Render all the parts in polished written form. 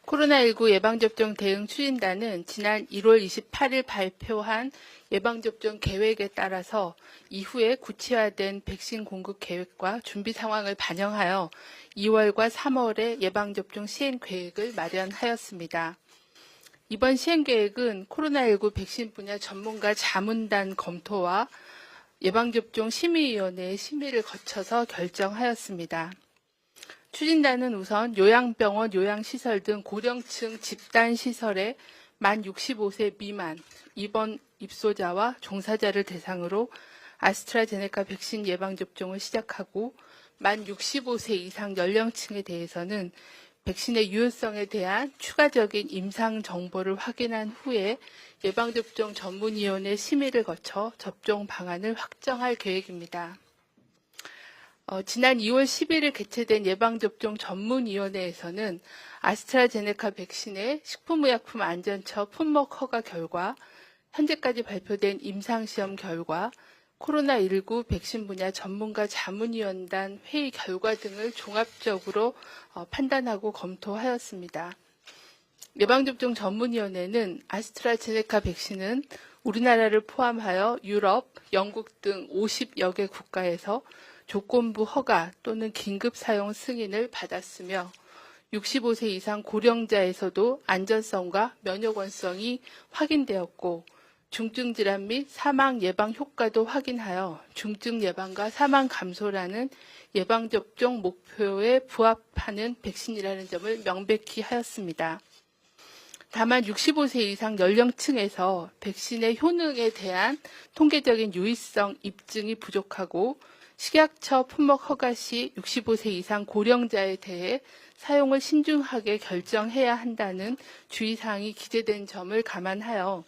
코로나19 예방접종 대응 추진단은 지난 1월 28일 발표한 예방접종 계획에 따라서 이후에 구체화된 백신 공급 계획과 준비 상황을 반영하여 2월과 3월에 예방접종 시행 계획을 마련하였습니다. 이번 시행 계획은 코로나19 백신 분야 전문가 자문단 검토와 예방접종 심의위원회의 심의를 거쳐서 결정하였습니다. 추진단은 우선 요양병원, 요양시설 등 고령층 집단시설에 만 65세 미만 입원 입소자와 종사자를 대상으로 아스트라제네카 백신 예방접종을 시작하고 만 65세 이상 연령층에 대해서는 백신의 유효성에 대한 추가적인 임상 정보를 확인한 후에 예방접종 전문위원회 심의를 거쳐 접종 방안을 확정할 계획입니다. 지난 2월 11일 개최된 예방접종 전문위원회에서는 아스트라제네카 백신의 식품의약품 안전처 품목 허가 결과, 현재까지 발표된 임상시험 결과, 코로나19 백신 분야 전문가 자문위원단 회의 결과 등을 종합적으로 판단하고 검토하였습니다. 예방접종 전문위원회는 아스트라제네카 백신은 우리나라를 포함하여 유럽, 영국 등 50여 개 국가에서 조건부 허가 또는 긴급 사용 승인을 받았으며 65세 이상 고령자에서도 안전성과 면역원성이 확인되었고 중증 질환 및 사망 예방 효과도 확인하여 중증 예방과 사망 감소라는 예방접종 목표에 부합하는 백신이라는 점을 명백히 하였습니다. 다만 65세 이상 연령층에서 백신의 효능에 대한 통계적인 유의성 입증이 부족하고 식약처 품목 허가 시 65세 이상 고령자에 대해 사용을 신중하게 결정해야 한다는 주의사항이 기재된 점을 감안하여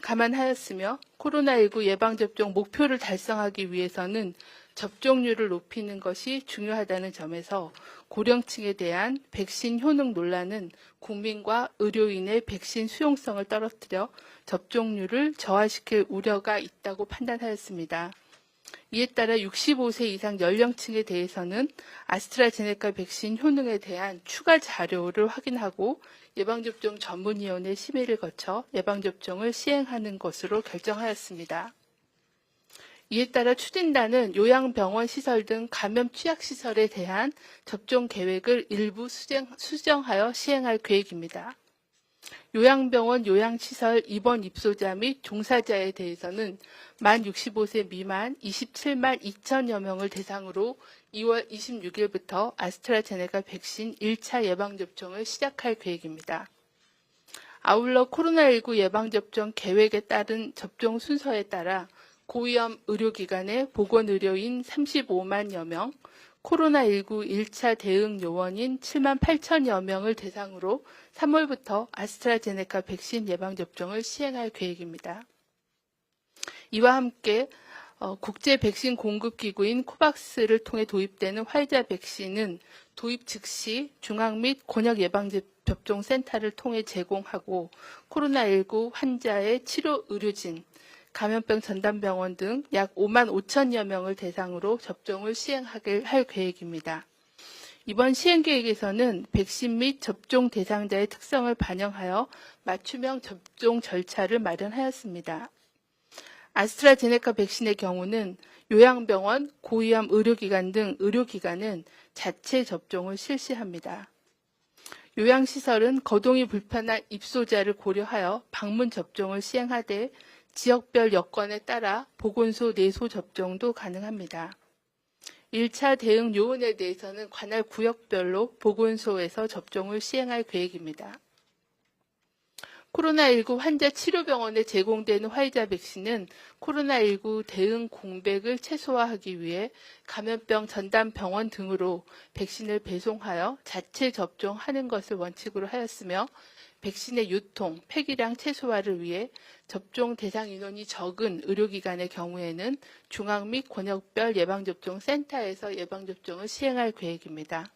감안하였으며 코로나19 예방접종 목표를 달성하기 위해서는 접종률을 높이는 것이 중요하다는 점에서 고령층에 대한 백신 효능 논란은 국민과 의료인의 백신 수용성을 떨어뜨려 접종률을 저하시킬 우려가 있다고 판단하였습니다. 이에 따라 65세 이상 연령층에 대해서는 아스트라제네카 백신 효능에 대한 추가 자료를 확인하고 예방접종 전문위원회 심의를 거쳐 예방접종을 시행하는 것으로 결정하였습니다. 이에 따라 추진단은 요양병원 시설 등 감염 취약시설에 대한 접종 계획을 일부 수정하여 시행할 계획입니다. 요양병원, 요양시설 입원 입소자 및 종사자에 대해서는 만 65세 미만 27만 2천여 명을 대상으로 2월 26일부터 아스트라제네카 백신 1차 예방접종을 시작할 계획입니다. 아울러 코로나19 예방접종 계획에 따른 접종 순서에 따라 고위험 의료기관의 보건의료인 35만여 명, 코로나19 1차 대응 요원인 7만 8천여 명을 대상으로 3월부터 아스트라제네카 백신 예방접종을 시행할 계획입니다. 이와 함께 국제 백신 공급기구인 코박스를 통해 도입되는 화이자 백신은 도입 즉시 중앙 및 권역 예방접종센터를 통해 제공하고 코로나19 환자의 치료 의료진, 감염병 전담병원 등 약 5만 5천여 명을 대상으로 접종을 시행할 계획입니다. 이번 시행 계획에서는 백신 및 접종 대상자의 특성을 반영하여 맞춤형 접종 절차를 마련하였습니다. 아스트라제네카 백신의 경우는 요양병원, 고위험 의료기관 등 의료기관은 자체 접종을 실시합니다. 요양시설은 거동이 불편한 입소자를 고려하여 방문 접종을 시행하되 지역별 여건에 따라 보건소 내소 접종도 가능합니다. 1차 대응 요원에 대해서는 관할 구역별로 보건소에서 접종을 시행할 계획입니다. 코로나19 환자 치료병원에 제공되는 화이자 백신은 코로나19 대응 공백을 최소화하기 위해 감염병 전담병원 등으로 백신을 배송하여 자체 접종하는 것을 원칙으로 하였으며 백신의 유통, 폐기량 최소화를 위해 접종 대상 인원이 적은 의료기관의 경우에는 중앙 및 권역별 예방접종센터에서 예방접종을 시행할 계획입니다.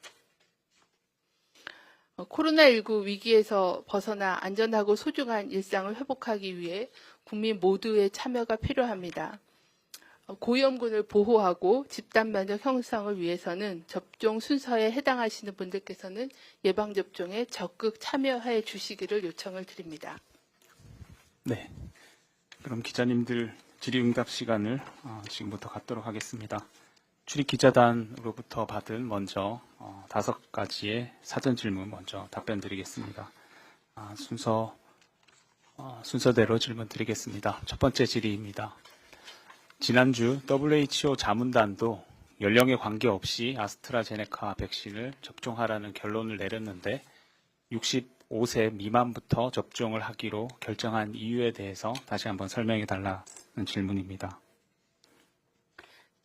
코로나19 위기에서 벗어나 안전하고 소중한 일상을 회복하기 위해 국민 모두의 참여가 필요합니다. 고위험군을 보호하고 집단 면역 형성을 위해서는 접종 순서에 해당하시는 분들께서는 예방접종에 적극 참여해 주시기를 요청을 드립니다. 네. 그럼 기자님들 질의응답 시간을 지금부터 갖도록 하겠습니다. 출입기자단으로부터 받은 먼저 5가지의 사전 질문 먼저 답변 드리겠습니다. 순서대로 질문 드리겠습니다. 첫 번째 질의입니다. 지난주 WHO 자문단도 연령에 관계없이 아스트라제네카 백신을 접종하라는 결론을 내렸는데 65세 미만부터 접종을 하기로 결정한 이유에 대해서 다시 한번 설명해 달라는 질문입니다.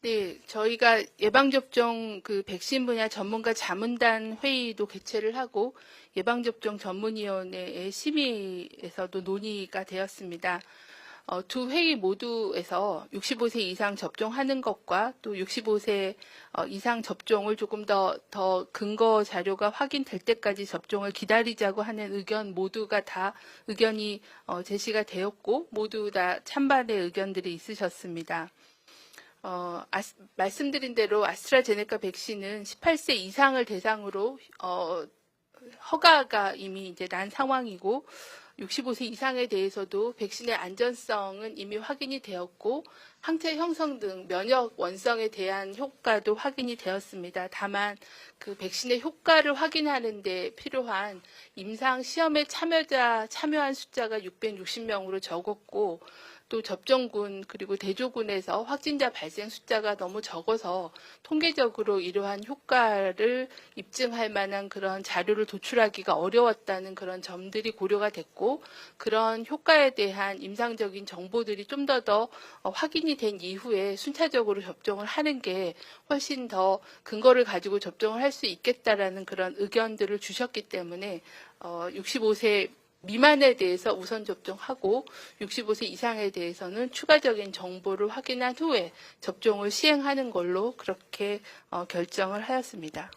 네, 저희가 예방접종 백신 분야 전문가 자문단 회의도 개최를 하고 예방접종 전문위원회의 심의에서도 논의가 되었습니다. 두 회의 모두에서 65세 이상 접종하는 것과 또 65세 이상 접종을 조금 더 근거 자료가 확인될 때까지 접종을 기다리자고 하는 의견 모두가 다 의견이 제시가 되었고 모두 다 찬반의 의견들이 있으셨습니다. 말씀드린 대로 아스트라제네카 백신은 18세 이상을 대상으로 허가가 이미 이제 난 상황이고 65세 이상에 대해서도 백신의 안전성은 이미 확인이 되었고 항체 형성 등 면역 원성에 대한 효과도 확인이 되었습니다. 다만 그 백신의 효과를 확인하는 데 필요한 임상 시험에 참여한 숫자가 660명으로 적었고 또 접종군 그리고 대조군에서 확진자 발생 숫자가 너무 적어서 통계적으로 이러한 효과를 입증할 만한 그런 자료를 도출하기가 어려웠다는 그런 점들이 고려가 됐고 그런 효과에 대한 임상적인 정보들이 좀 더 확인이 된 이후에 순차적으로 접종을 하는 게 훨씬 더 근거를 가지고 접종을 할 수 있겠다라는 그런 의견들을 주셨기 때문에 65세 미만에 대해서 우선 접종하고 65세 이상에 대해서는 추가적인 정보를 확인한 후에 접종을 시행하는 걸로 그렇게 결정을 하였습니다.